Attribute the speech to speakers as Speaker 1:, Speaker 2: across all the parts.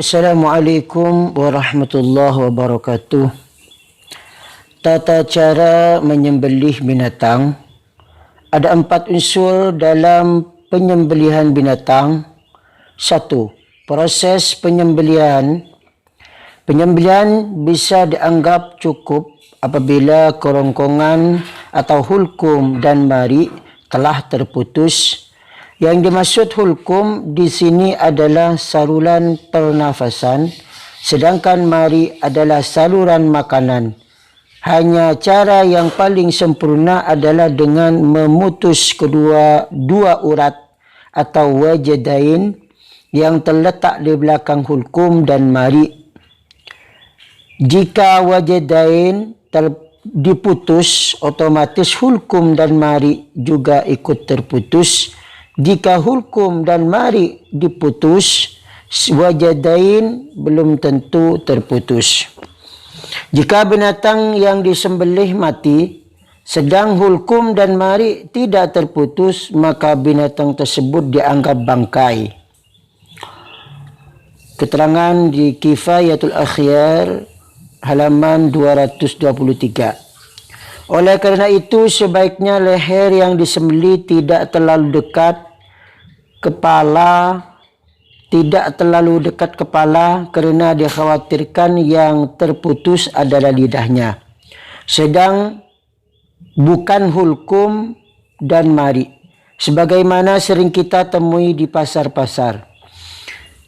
Speaker 1: Assalamualaikum warahmatullahi wabarakatuh. Tata cara menyembelih binatang. Ada 4 unsur dalam penyembelihan binatang. 1. Proses penyembelihan. Penyembelihan bisa dianggap cukup apabila kerongkongan atau hulkum dan mari telah terputus. Yang dimaksud hulkum di sini adalah saluran pernafasan, sedangkan mari adalah saluran makanan. Hanya cara yang paling sempurna adalah dengan memutus dua urat atau wajadain yang terletak di belakang hulkum dan mari. Jika wajadain diputus, otomatis hulkum dan mari juga ikut terputus. Jika hulkum dan mari diputus, wajadain belum tentu terputus. Jika binatang yang disembelih mati, sedang hulkum dan mari tidak terputus, maka binatang tersebut dianggap bangkai. Keterangan di Kifayatul Akhyar halaman 223. Oleh kerana itu, sebaiknya leher yang disembelih tidak terlalu dekat kepala kerana dikhawatirkan yang terputus adalah lidahnya. Sedang bukan hulkum dan mari, sebagaimana sering kita temui di pasar-pasar.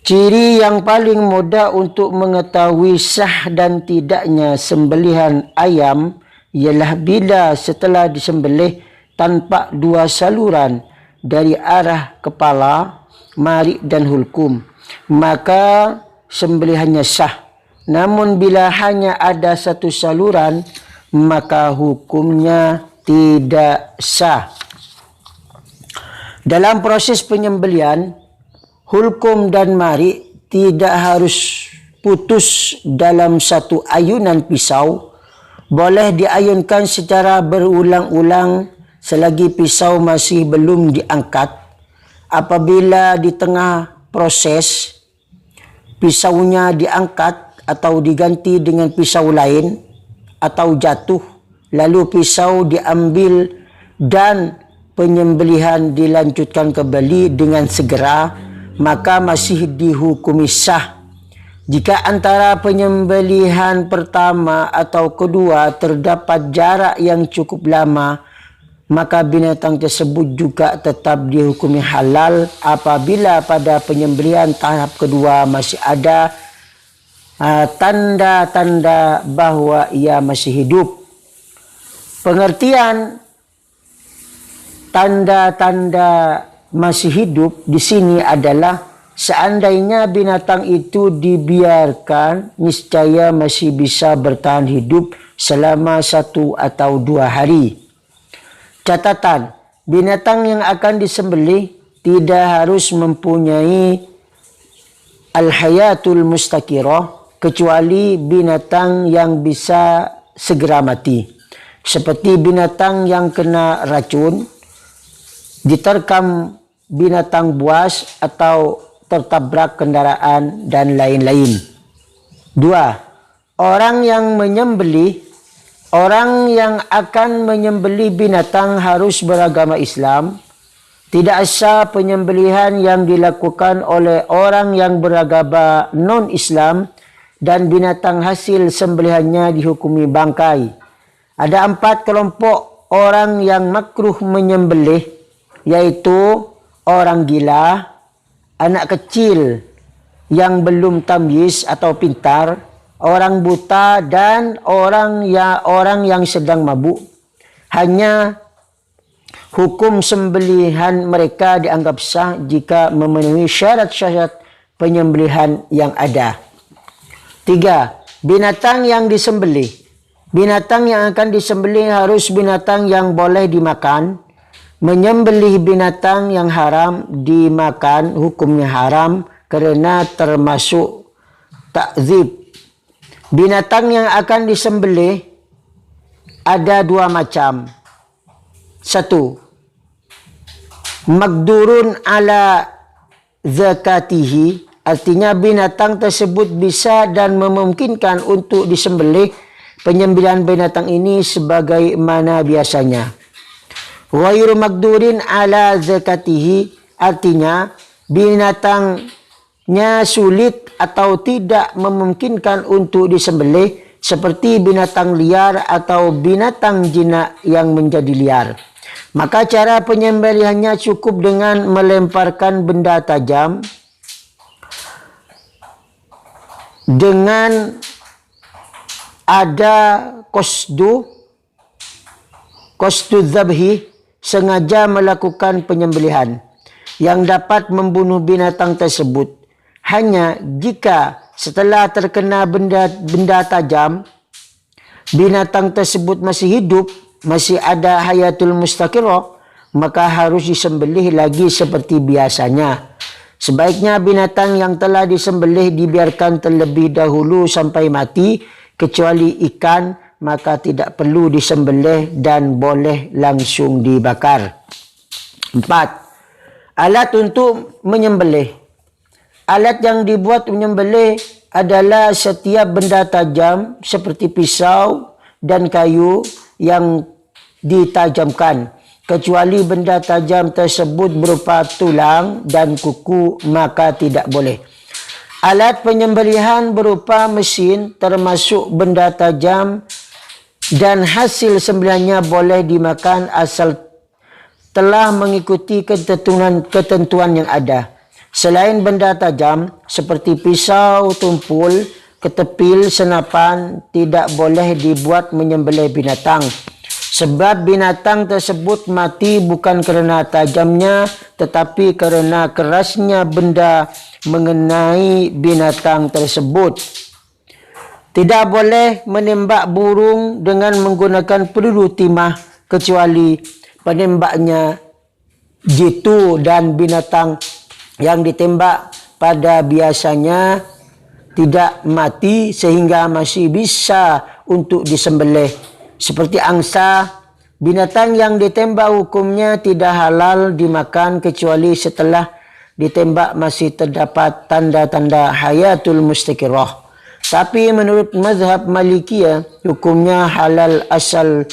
Speaker 1: Ciri yang paling mudah untuk mengetahui sah dan tidaknya sembelihan ayam ialah bila setelah disembelih tanpa 2 saluran dari arah kepala, mari dan hulkum, maka sembelihannya sah. Namun bila hanya ada 1 saluran, maka hukumnya tidak sah. Dalam proses penyembelihan, hulkum dan mari tidak harus putus dalam satu ayunan pisau. Boleh diayunkan secara berulang-ulang selagi pisau masih belum diangkat. Apabila di tengah proses pisaunya diangkat atau diganti dengan pisau lain atau jatuh, lalu pisau diambil dan penyembelihan dilanjutkan kembali dengan segera, maka masih dihukumi sah. Jika antara penyembelihan pertama atau kedua terdapat jarak yang cukup lama, maka binatang tersebut juga tetap dihukumi halal apabila pada penyembelihan tahap kedua masih ada tanda-tanda bahawa ia masih hidup. Pengertian tanda-tanda masih hidup di sini adalah seandainya binatang itu dibiarkan, niscaya masih bisa bertahan hidup selama 1 atau 2 hari. Catatan, binatang yang akan disembelih tidak harus mempunyai al-hayatul mustaqirah, kecuali binatang yang bisa segera mati. Seperti binatang yang kena racun, diterkam binatang buas atau tertabrak kendaraan dan lain-lain. 2. Orang yang akan menyembelih binatang harus beragama Islam. Tidak sah penyembelihan yang dilakukan oleh orang yang beragama non-Islam dan binatang hasil sembelihannya dihukumi bangkai. Ada 4 kelompok orang yang makruh menyembelih, yaitu orang gila, anak kecil yang belum tamyiz atau pintar, orang buta dan orang yang sedang mabuk. Hanya hukum sembelihan mereka dianggap sah jika memenuhi syarat-syarat penyembelihan yang ada. 3. Binatang yang disembelih. Binatang yang akan disembelih harus binatang yang boleh dimakan. Menyembelih binatang yang haram dimakan hukumnya haram kerana termasuk takzib. Binatang yang akan disembelih ada 2 macam. 1. Magdurun ala zakatihi, Artinya binatang tersebut bisa dan memungkinkan untuk disembelih. Penyembelihan binatang ini sebagaimana biasanya. Ghairu maqdurin ala zakatihi, artinya binatangnya sulit atau tidak memungkinkan untuk disembelih, seperti binatang liar atau binatang jinak yang menjadi liar. Maka cara penyembelihannya cukup dengan melemparkan benda tajam dengan ada qasdu dzabhi, sengaja melakukan penyembelihan yang dapat membunuh binatang tersebut. Hanya jika setelah terkena benda tajam, binatang tersebut masih hidup, masih ada hayatul mustaqirah, maka harus disembelih lagi seperti biasanya. Sebaiknya binatang yang telah disembelih dibiarkan terlebih dahulu sampai mati, kecuali ikan, maka tidak perlu disembelih dan boleh langsung dibakar. 4. Alat untuk menyembelih. Alat yang dibuat menyembelih adalah setiap benda tajam seperti pisau dan kayu yang ditajamkan, kecuali benda tajam tersebut berupa tulang dan kuku, maka tidak boleh. Alat penyembelihan berupa mesin termasuk benda tajam dan hasil sembelihannya boleh dimakan asal telah mengikuti ketentuan yang ada. Selain benda tajam seperti pisau, tumpul, ketepil, senapan, tidak boleh dibuat menyembelih binatang. Sebab binatang tersebut mati bukan kerana tajamnya, tetapi kerana kerasnya benda mengenai binatang tersebut. Tidak boleh menembak burung dengan menggunakan peluru timah, kecuali penembaknya jitu dan binatang yang ditembak pada biasanya tidak mati sehingga masih bisa untuk disembelih. Seperti angsa, binatang yang ditembak hukumnya tidak halal dimakan kecuali setelah ditembak masih terdapat tanda-tanda hayatul mustaqirah. Tapi menurut mazhab Malikiyah, hukumnya halal asal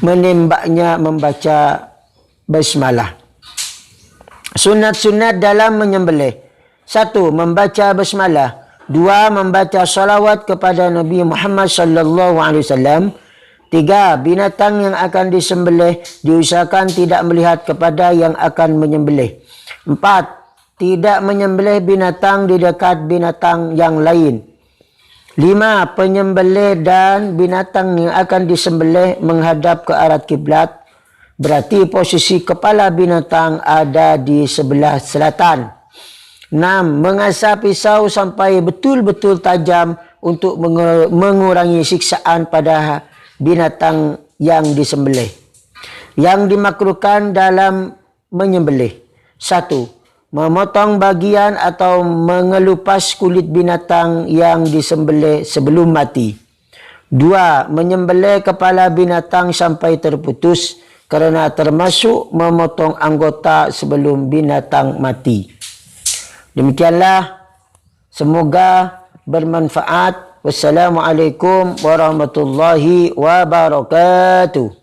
Speaker 1: menembaknya membaca basmalah. Sunat-sunat dalam menyembelih. 1. Membaca basmalah. 2. Membaca salawat kepada Nabi Muhammad sallallahu alaihi wasallam. 3. Binatang yang akan disembelih diusahakan tidak melihat kepada yang akan menyembelih. 4. Tidak menyembelih binatang di dekat binatang yang lain. 5. Penyembelih dan binatang yang akan disembelih menghadap ke arah kiblat, berarti posisi kepala binatang ada di sebelah selatan. 6. Mengasah pisau sampai betul-betul tajam untuk mengurangi siksaan pada binatang yang disembelih. Yang dimakruhkan dalam menyembelih. 1. Memotong bagian atau mengelupas kulit binatang yang disembelih sebelum mati. 2. Menyembelih kepala binatang sampai terputus, kerana termasuk memotong anggota sebelum binatang mati. Demikianlah, semoga bermanfaat. Wassalamualaikum warahmatullahi wabarakatuh.